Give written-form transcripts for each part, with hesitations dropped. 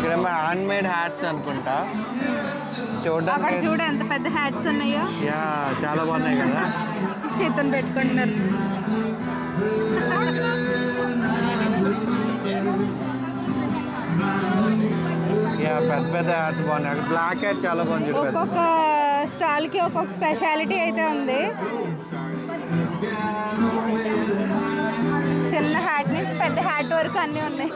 ఇక్కడేమో hand made hats అనుకుంటా. అక్కడ చూడు ఎంత పెద్ద హ్యాట్స్ ఉన్నాయో. యా చాలా బాగున్నాయి కదా. ఇతను పెట్టుకుంటున్నారు. యా పెద్ద పెద్ద హ్యాట్స్ బాగున్నాయి. అక్కడ బ్లాక్ హ్యాట్ చాలా బాగుంది. ఒక్కొక్క స్టాల్కి ఒక్కొక్క స్పెషాలిటీ అయితే ఉంది. చిన్న హ్యాట్ నుంచి పెద్ద హ్యాట్ వరకు అన్నీ ఉన్నాయి.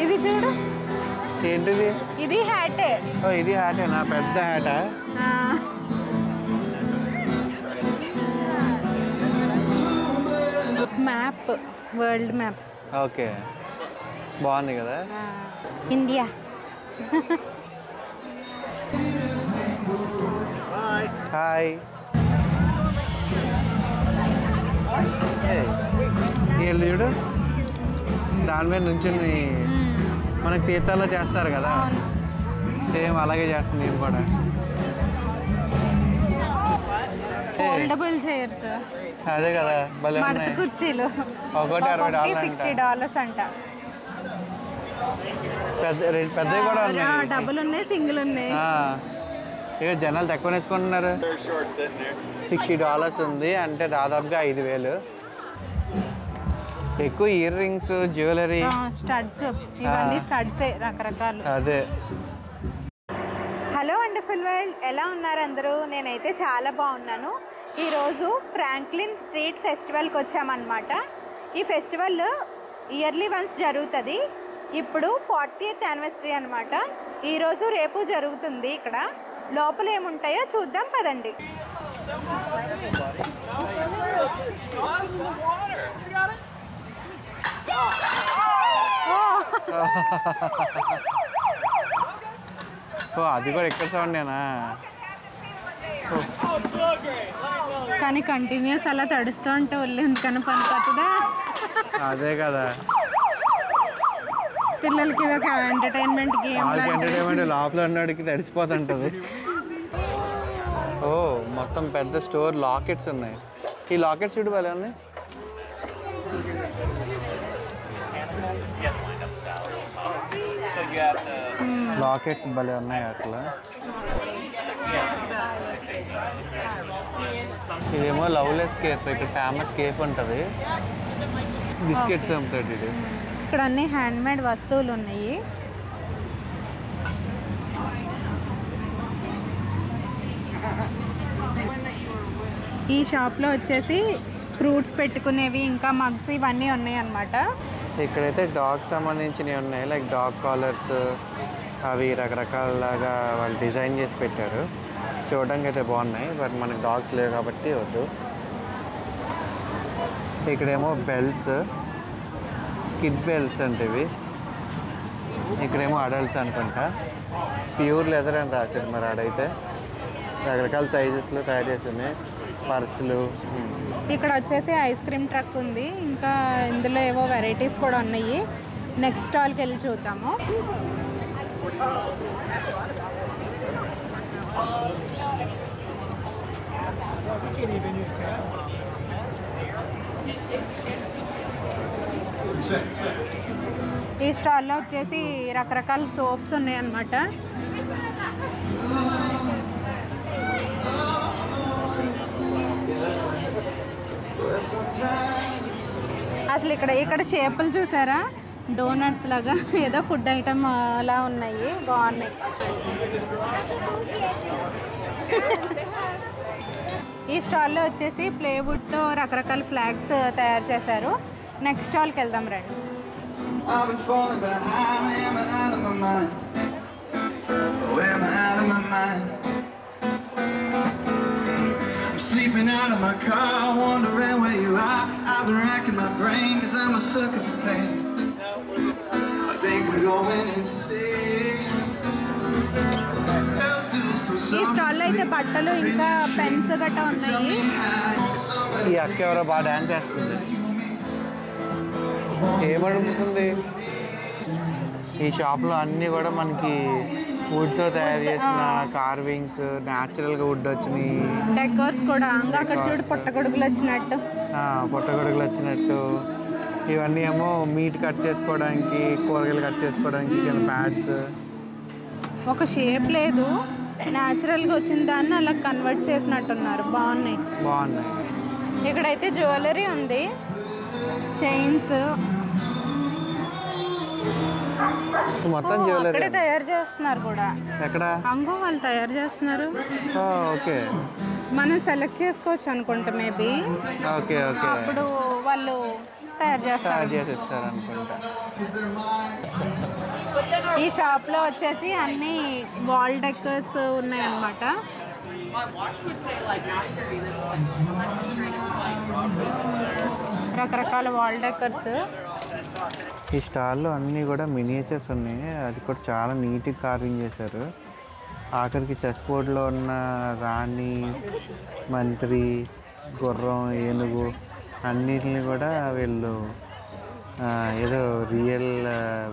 ఇది చూడు. ఏంటిది? ఇది హ్యాటే. ఇది హ్యాటేనా? పెద్ద హ్యాటా? Map, world map. ఓకే బాగుంది కదా. ఇండియా. హాయ్. వీళ్ళు చూడు దాని మీద నుంచి మనకి తీర్థాల్లో చేస్తారు కదా, సేమ్ అలాగే చేస్తుంది నేను కూడా. Foldable chairs. అదే కదా భలే ఉన్నాయి. కుర్చీలు ఒకటి $60 అంట. పెద్దవి కూడా ఉన్నాయి. డబుల్ ఉన్నాయి, సింగిల్ ఉన్నాయి. ఇక జనాలు తక్కువ వేసుకుంటున్నారు. $60 ఉంది అంటే దాదాపుగా 5,000. ఎక్కువ ఇయర్ రింగ్స్, జ్యువెలరీ, స్టడ్స్, ఇవన్నీ స్టడ్సే రకరకాలు. అదే. హలో వండర్ఫుల్ వరల్డ్, ఎలా ఉన్నారు అందరూ? నేనైతే చాలా బాగున్నాను. ఈరోజు ఫ్రాంక్లిన్ స్ట్రీట్ ఫెస్టివల్కి వచ్చామన్నమాట. ఈ ఫెస్టివల్ ఇయర్లీ వన్స్ జరుగుతుంది. ఇప్పుడు 40th యానివర్సరీ అనమాట. ఈరోజు రేపు జరుగుతుంది. ఇక్కడ లోపల ఏముంటాయో చూద్దాం పదండి. అది కూడా ఎక్కడ సౌండేనా? కానీ కంటిన్యూస్ అలా తడుస్తూ ఉంటే ఒళ్ళు ఎందుకని పనిపోతుందా? అదే కదా, పిల్లలకి ఇది ఒక ఎంటర్టైన్మెంట్ గేమ్. ఎంటర్టైన్మెంట్ లోపల ఉన్నవాడికి తడిసిపోతుంటుంది. ఓ మొత్తం పెద్ద స్టోర్. లాకెట్స్ ఉన్నాయి. ఈ లాకెట్స్ చూడు భలే ఉన్నాయి. లాకెట్స్ భలే ఉన్నాయి అసలు. ఇదేమో లవ్లెస్ కేఫ్. ఇక్కడ ఫేమస్ కేఫ్ ఉంటుంది. బిస్కెట్స్ అమ్ముతాడు ఇది. ఇక్కడ అన్ని హ్యాండ్ మేడ్ వస్తువులు ఉన్నాయి. ఈ షాప్లో వచ్చేసి ఫ్రూట్స్ పెట్టుకునేవి, ఇంకా మగ్స్, ఇవన్నీ ఉన్నాయి అన్నమాట. ఇక్కడైతే డాగ్ సంబంధించినవి ఉన్నాయి. లైక్ డాగ్ కాలర్స్, అవి రకరకాలలాగా వాళ్ళు డిజైన్ చేసి పెట్టారు. చూడడానికి అయితే బాగున్నాయి. బట్ మనకి డాగ్స్ లేవు కాబట్టి వద్దు. ఇక్కడేమో బెల్ట్స్, కిడ్ బెల్ట్స్ అంటే ఇవి. ఇక్కడేమో అడల్ట్స్ అనుకుంటా. ప్యూర్ లెదర్ అని రాశారు. మరి ఆడైతే రకరకాల సైజెస్లో తయారు చేసి ఉన్నాయి. పర్సులు. ఇక్కడ వచ్చేసి ఐస్ క్రీమ్ ట్రక్ ఉంది. ఇంకా ఇందులో ఏవో వెరైటీస్ కూడా ఉన్నాయి. నెక్స్ట్ స్టాల్కి వెళ్ళి చూద్దాము. ఈ స్టాల్లో వచ్చేసి రకరకాల సోప్స్ ఉన్నాయి అన్నమాట. అసలు ఇక్కడ షేపులు చూసారా? డోనట్స్ లాగా ఏదో ఫుడ్ ఐటమ్ అలా ఉన్నాయి. బాగున్నాయి. ఈ స్టాల్లో వచ్చేసి ప్లేవుడ్తో రకరకాల ఫ్లాగ్స్ తయారు చేశారు. నెక్స్ట్ స్టాల్కి వెళ్దాం రండి. Sleeping out of my car, wondering where you are. I've been racking my brain, cause I'm a sucker for pain. I think I'm going insane. ఈ స్టాల్లో అయితే బట్టలు, ఇంకా పెన్స్ గట్రా ఉన్నాయి. ఈ అక్క ఎవరో బాగా డాన్స్ చేస్తుంది. ఏమడుగుతుంది? ఈ షాప్లో అన్నీ కూడా మనకి వుడ్తో తయారు చేసిన కార్వింగ్స్, న్యాచురల్గా వుడ్ వచ్చినాయి. డెకోర్స్ కూడా. అక్కడ చూడు పుట్టగొడుగులు వచ్చినట్టు. పుట్టగొడుగులు వచ్చినట్టు. ఇవన్నీ ఏమో మీట్ కట్ చేసుకోవడానికి, కూరగాయలు కట్ చేసుకోవడానికి కింద ప్యాడ్స్. ఒక షేప్ లేదు, న్యాచురల్గా వచ్చిన దాన్ని అలా కన్వర్ట్ చేసినట్టున్నారు. బాగున్నాయి. ఇక్కడైతే జ్యువెలరీ ఉంది, చైన్స్ మొత్తం జ్యువెలరీ అక్కడే తయారు చేస్తున్నారు కూడా. ఎక్కడ? అంగో వాళ్ళు తయారు చేస్తున్నారు. ఓకే, మనం సెలెక్ట్ చేసుకోవచ్చు అనుకుంటా మేబీ. ఓకే ఓకే, అప్పుడు వాళ్ళు తయారు చేస్తారు అనుకుంటా. ఈ షాప్లో వచ్చేసి అన్ని వాల్ డెకర్స్ ఉన్నాయన్నమాట. రకరకాల వాల్ డెకర్స్. ఈ స్టాల్లో అన్నీ కూడా మినియేచర్స్ ఉన్నాయి, అది కూడా చాలా నీట్గా కార్వింగ్ చేశారు. ఆఖరికి చెస్ బోర్డ్లో ఉన్న రాణి, మంత్రి, గుర్రం, ఏనుగు అన్నిటిని కూడా వీళ్ళు ఏదో రియల్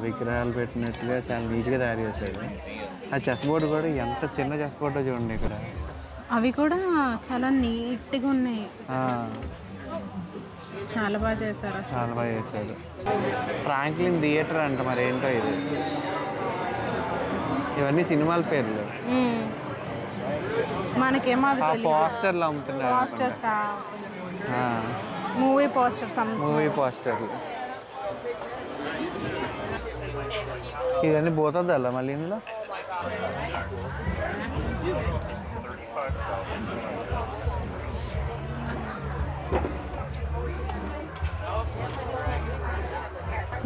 విగ్రహాలు పెట్టినట్టుగా చాలా నీట్గా తయారు చేశారు. ఆ చెస్ బోర్డు కూడా ఎంత చిన్న చెస్ బోర్డో చూడండి ఇక్కడ. అవి కూడా చాలా నీట్గా ఉన్నాయి, చాలా బాగా చేశారు. చాలా బాగా చేశారు. ఫ్రాంక్లిన్ థియేటర్ అంట, మరి ఏంటో ఇది. ఇవన్నీ సినిమాల పేర్లు. మనకేమో పోస్టర్లు అమ్ముతున్నారు. Posters, movie posters. మూవీ పోస్టర్లు. ఇవన్నీ పోతుందా మళ్ళీ ఇందులో?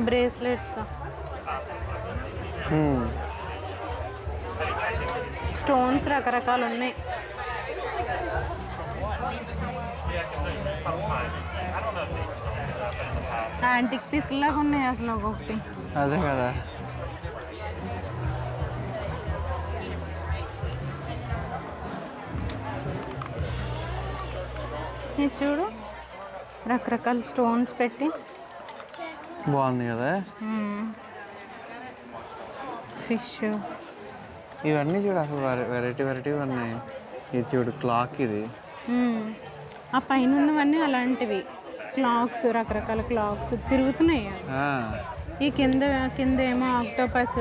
బ్రేస్లెట్స్, స్టోన్స్ రకరకాలు ఉన్నాయి. యాంటిక్ పీస్ లాగా ఉన్నాయి అసలు ఒక్కొక్కటి. అదే కదా. ఇది చూడు, రకరకాల స్టోన్స్ పెట్టి బాగుంది కదా. ఫిష్, ఇవన్నీ చూడు అసలు వెరైటీగా ఉన్నాయి. ఇది చూడు క్లాక్, ఇది ఆ పైన ఉన్నవన్నీ అలాంటివి క్లాక్స్, రకరకాల క్లాక్స్ తిరుగుతున్నాయి. ఈ కింద ఏమో ఆక్టోపస్,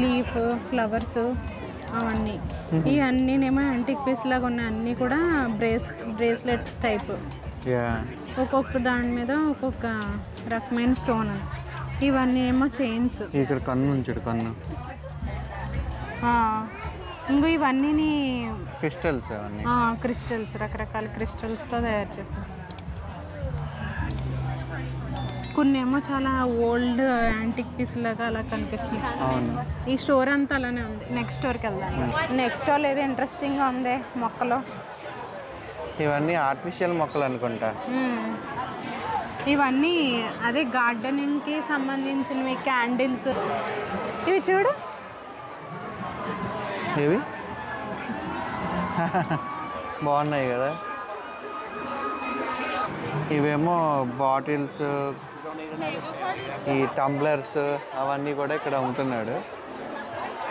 లీఫ్, ఫ్లవర్స్ అవన్నీ. ఇవన్నీనేమో యాంటిక్ పీస్ లాగా ఉన్నాయి. అన్నీ కూడా బ్రేస్లెట్స్ టైప్. ఒక్కొక్క దాని మీద ఒక్కొక్క రకమైన స్టోన్. ఇవన్నీ ఏమో చైన్స్. ఇక్కడ కన్ను ఉంచాడు, కన్ను. ఇంకో ఇవన్నీ క్రిస్టల్స్. క్రిస్టల్స్, రకరకాల క్రిస్టల్స్తో తయారు చేశారు. కొన్ని ఏమో చాలా ఓల్డ్ యాంటిక్ పీస్ లాగా అలా కనిపిస్తుంది. ఈ స్టోర్ అంతా అలానే ఉంది. నెక్స్ట్ స్టోర్కి వెళ్దాం. నెక్స్ట్ స్టోర్ ఏదో ఇంట్రెస్టింగ్గా ఉంది. మొక్కలు, ఇవన్నీ ఆర్టిఫిషియల్ మొక్కలు అనుకుంటా. ఇవన్నీ అదే గార్డెనింగ్కి సంబంధించినవి. క్యాండిల్స్ ఇవి చూడు, ఇవి బాగున్నాయి కదా. ఇవేమో బాటిల్స్, ఈ టంబ్లర్స్ అవన్నీ కూడా ఇక్కడ అమ్ముతున్నాడు.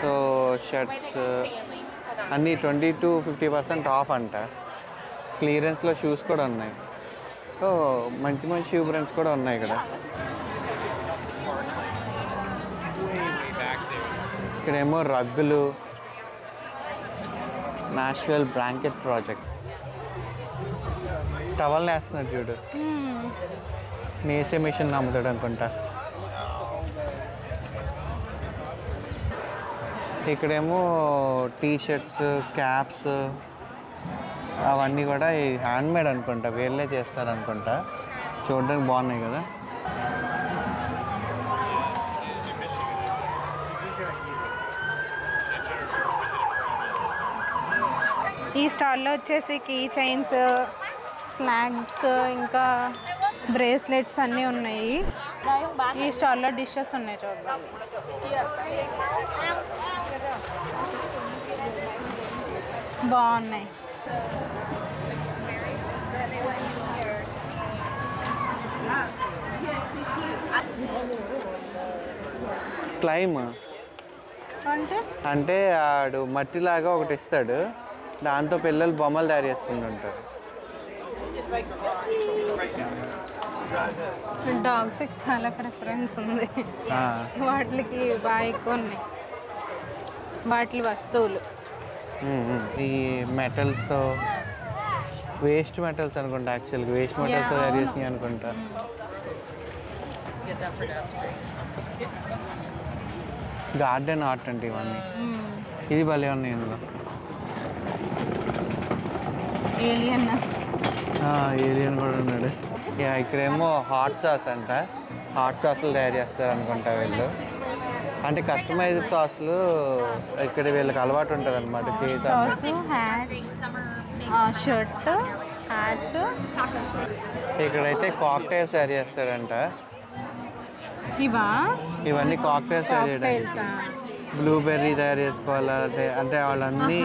సో షర్ట్స్ అన్నీ 20 to 50% ఆఫ్ అంట. క్లియరెన్స్లో షూస్ కూడా ఉన్నాయి. సో మంచి మంచి షూ బ్రాండ్స్ కూడా ఉన్నాయి ఇక్కడ. ఇక్కడేమో రగ్గులు, నేషనల్ బ్లాంకెట్ ప్రాజెక్ట్. టవల్ నేస్తున్నారు చూడు, నేసే మిషన్ అమ్ముతాడు అనుకుంటా. ఇక్కడేమో టీషర్ట్స్, క్యాప్స్ అవన్నీ కూడా హ్యాండ్మేడ్ అనుకుంటా, వీళ్ళే చేస్తారనుకుంటా. చూడడానికి బాగున్నాయి కదా. ఈ స్టాల్లో వచ్చేసి కీ చైన్స్, ఫ్లాగ్స్, ఇంకా బ్రేస్లెట్స్ అన్నీ ఉన్నాయి. ఈ స్టాల్లో డిషెస్ ఉన్నాయి చూద్దాం. బాగున్నాయి. స్లైమ్ అంటే ఆడు మట్టిలాగా ఒకటి ఇస్తాడు, దాంతో పిల్లలు బొమ్మలు తయారు చేసుకుంటుంటారు. డాగ్స్కి చాలా ప్రిఫరెన్స్ ఉంది. వాటికి బాగా ఎక్కువ ఉన్నాయి వాటి వస్తువులు. ఈ మెటల్స్తో వేస్ట్ మెటల్స్ అనుకుంటా, యాక్చువల్గా వేస్ట్ మెటల్స్తో తయారు చేసినాయి అనుకుంటా. గార్డెన్ ఆర్ట్ అంటే ఇవన్నీ. ఇది భలే ఉన్నాయి ఇందులో. ఏలియన్ కూడా ఉన్నాడు. ఇక్కడేమో హాట్ సాస్ అంట, హాట్ సాస్లు తయారు చేస్తారు అనుకుంటా వీళ్ళు. అంటే కస్టమైజ్డ్ సాస్లు ఇక్కడ వీళ్ళకి అలవాటు ఉంటుంది అనమాట. Shirt, hats. ఇక్కడైతే కాక్టైల్స్ తయారు చేస్తారంట. ఇవన్నీ కాక్టైల్స్ తయారు చేయడానికి. బ్లూబెర్రీ తయారు చేసుకోవాలంటే అంటే వాళ్ళన్నీ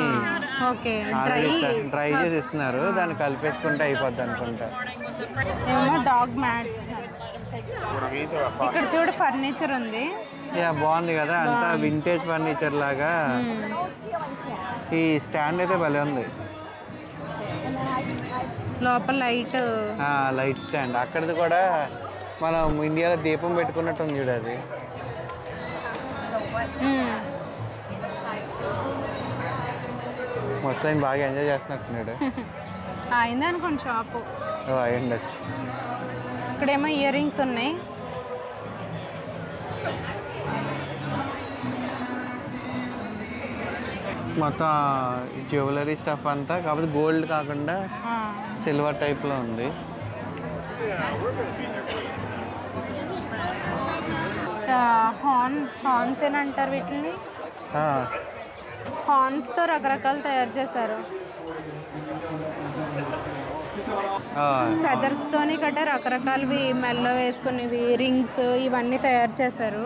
డ్రై చేసి ఇస్తున్నారు, దాన్ని కలిపేసుకుంటే అయిపోద్ది అనుకుంటా. Dog mats. ఇక్కడ చూడు ఫర్నిచర్ ఉంది. బాగుంది కదా, అంతా వింటేజ్ ఫర్నిచర్ లాగా. ఈ స్టాండ్ అయితే భలే ఉంది. లోపల లైట్ స్టాండ్. అక్కడిది కూడా మనం ఇండియాలో దీపం పెట్టుకున్నట్టు ఉంది చూడు అది. ముస్లిం బాగా ఎంజాయ్ చేస్తున్నట్టున్నాడు. అయింది అనుకోండి షాపు. అయ్యుండొచ్చు. ఇక్కడేమో ఇయర్ రింగ్స్ ఉన్నాయి. మొత్తం జ్యువెలరీ స్టఫ్ అంతా, కాకపోతే గోల్డ్ కాకుండా సిల్వర్ టైప్లో ఉంది. హార్న్స్ అని అంటారు వీటిని. హార్న్స్తో రకరకాలు తయారు చేశారు. ఫెదర్స్తోని కట్టే రకరకాలవి మెల్ల వేసుకునేవి, రింగ్స్ ఇవన్నీ తయారు చేశారు.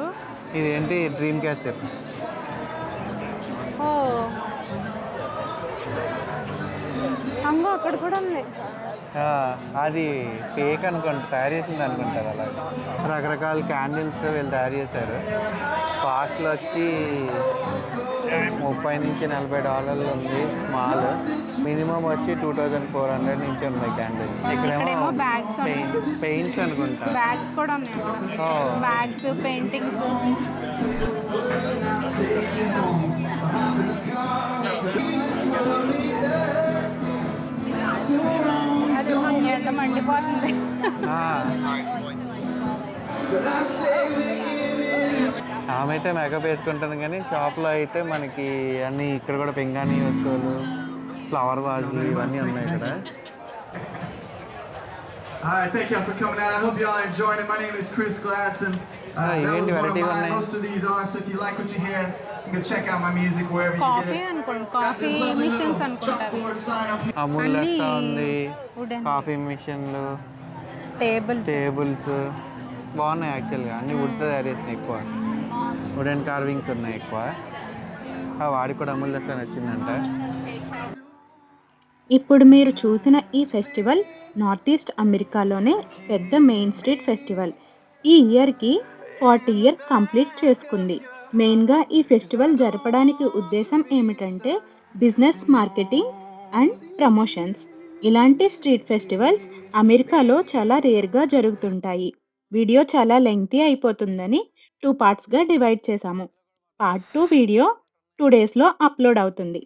ఇదేంటి డ్రీమ్ క్యాచర్. అంగో అక్కడ కూడా ఉంది. అది కేక్ అనుకుంటా, తయారు చేసింది అనుకుంటారు. అలా రకరకాల క్యాండిల్స్ వీళ్ళు తయారు చేశారు. కాస్ట్లో వచ్చి $30 నుంచి $40 ఉంది స్మాల్. మినిమం వచ్చి 2400 నుంచి ఉన్నాయి క్యాండిల్స్. ఇక్కడేమో పెయింట్స్ అనుకుంటా. బ్యాగ్స్ కూడా ఉన్నాయి. Bags, paintings. ఎంత మండిపోతుంది. ఆమె అయితే మేకప్ వేసుకుంటుంది, కానీ షాప్లో అయితే మనకి అన్నీ ఇక్కడ కూడా పింగాణి వస్తువులు, ఫ్లవర్ వాజులు ఇవన్నీ ఉన్నాయి ఇక్కడ. Alright, thank y'all for coming out. I hope y'all are enjoying it. My name is Chris Gladson. That was one of mine. Most of these are, so if you like what you hear, you can check out my music wherever you get it. Coffee machines అనుకుంటారు. అమూల్ వస్తా ఉంది, coffee మిషన్లు, tables బాగున్నాయి. యాక్చువల్గా అన్ని వుడ్తో తయారు చేసినాయి. ఎక్కువ వుడెన్ కార్వింగ్స్ ఉన్నాయి ఎక్కువ. వాడికి కూడా అమూల్ దస్తా నచ్చిందంట. ఇప్పుడు మీరు చూసిన ఈ ఫెస్టివల్ నార్త్ ఈస్ట్ అమెరికాలోనే పెద్ద మెయిన్ స్ట్రీట్ ఫెస్టివల్. ఈ ఇయర్కి 40 ఇయర్స్ కంప్లీట్ చేసుకుంది. మెయిన్గా ఈ ఫెస్టివల్ జరపడానికి ఉద్దేశం ఏమిటంటే బిజినెస్, మార్కెటింగ్ అండ్ ప్రమోషన్స్. ఇలాంటి స్ట్రీట్ ఫెస్టివల్స్ అమెరికాలో చాలా రేర్గా జరుగుతుంటాయి. వీడియో చాలా లెంగ్తీ అయిపోతుందని 2 పార్ట్స్గా డివైడ్ చేశాము. పార్ట్ 2 వీడియో 2 డేస్లో అప్లోడ్ అవుతుంది.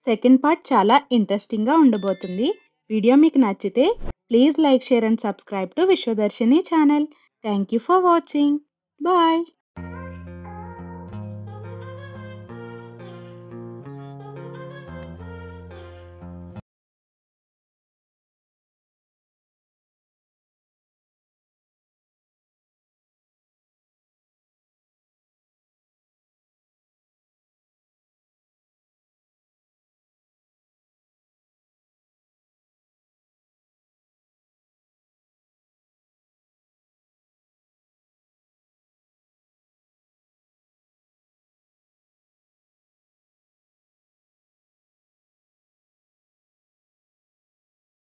సెకండ్ పార్ట్ చాలా ఇంట్రెస్టింగ్గా ఉండబోతుంది. వీడియో మీకు నచ్చితే please like, share and subscribe to Vishwadarshini channel. Thank you for watching. Bye.